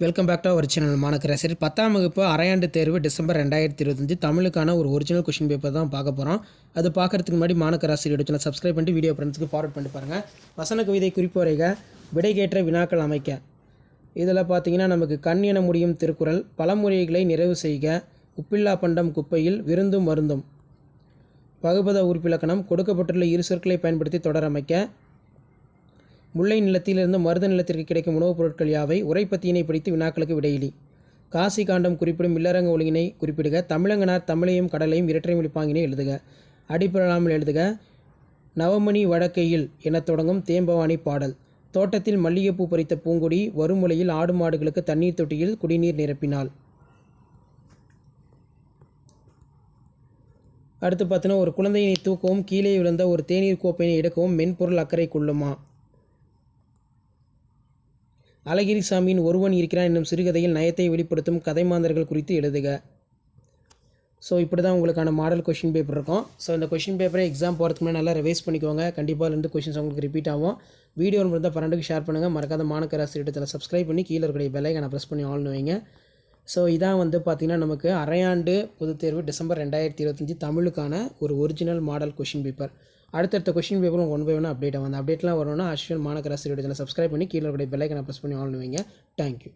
Welcome back to our channel மாணக்கராசிரியர் 10ஆம் வகுப்பு அரையாண்டு தேர்வு டிசம்பர் 2025 தமிழுக்கான ஒரு ஒரிஜினல் கொஷின் பேப்பர் தான் பார்க்க போகிறோம். அது பார்க்குறதுக்கு முன்னாடி மாணக்கராசிரியர் சேனல் சப்ஸ்கிரைப் பண்ணிட்டு வீடியோ ஃப்ரெண்ட்ஸுக்கு ஃபார்வர்ட் பண்ணி பாருங்கள். வசன கவிதை குறிப்பு வரைக விடைகேற்ற வினாக்கள் அமைக்க. இதில் பார்த்தீங்கன்னா நமக்கு கண் என முடியும் திருக்குறள், பழமொழிகளை நிறைவு செய்க, உப்பில்லா பண்டம் குப்பையில் விருந்தும் மருந்தும், பகுபத உறுப்பிலக்கணம், கொடுக்கப்பட்டுள்ள இரு சொற்களை பயன்படுத்தி தொடர் அமைக்க, முல்லை நிலத்திலிருந்து மருத நிலத்திற்கு கிடைக்கும் உணவுப் பொருட்கள் யாவை, உரைப்பத்தியினை படித்து வினாக்களுக்கு விடையிலி, காசி காண்டம் குறிப்பிடும் இல்லறங்க ஒழுங்கினை குறிப்பிடுக, தமிழங்கனார் தமிழையும் கடலையும் இரட்டை மொழி பாங்கினை எழுதுக, அடிப்படாமல் எழுதுக, நவமணி வழக்கையில் எனத் தொடங்கும் தேம்பவாணி பாடல், தோட்டத்தில் மல்லிகைப்பூ பறித்த பூங்கொடி வருமுலையில் ஆடு மாடுகளுக்கு தண்ணீர் தொட்டியில் குடிநீர் நிரப்பினாள். அடுத்து பார்த்தீங்கன்னா, ஒரு குழந்தையினை தூக்கவும் கீழே விழுந்த ஒரு தேநீர் கோப்பையினை எடுக்கவும் மென்பொருள் அக்கறை கொள்ளுமா. அழகிரிசாமியின் ஒருவன் இருக்கிறான் என்னும் சிறுகதையில் நயத்தை வெளிப்படுத்தும் கதை மாந்தர்கள் குறித்து எழுதுக. ஸோ இப்படி தான் உங்களுக்கான மாடல் கொஷின் பேப்பர் இருக்கும். ஸோ இந்த கொஷின் பேப்பரை எக்ஸாம் போகிறதுக்கு முன்னாடி நல்லா ரிவைஸ் பண்ணிக்கோங்க. கண்டிப்பாக 2 கொஷின்ஸ் உங்களுக்கு ரிப்பீட் ஆகும். வீடியோ இருந்தால் ஃப்ரெண்டுக்கு ஷேர் பண்ணுங்கள். மறக்காத மாணக்கராசிரியர் சப்ஸ்கிரைப் பண்ணி கீழே இருக்கிற பெல்லைக்கான ப்ரெஸ் பண்ணி ஆல்னு வைங்க. ஸோ இதான் பார்த்திங்கன்னா நமக்கு அரையாண்டு பொதுத் தேர்வு டிசம்பர் 2025 தமிழுக்கான ஒரு ஒரிஜினல் மாடல் கொஷின் பேப்பர். அடுத்தடுத்த கொஷின் பேப்பரும் 1 by 1 அப்டேட் ஆகும். அந்த அப்டேட்லாம் வரணும்னா ஆக்சுவல் மாணக்கராசிரியர் சப்ஸ்கிரைப் பண்ணி கீழே இருக்கிற பெல்லைக்கான ப்ரெஸ் பண்ணி ஆல்னு வைங்க. தேங்க்யூ.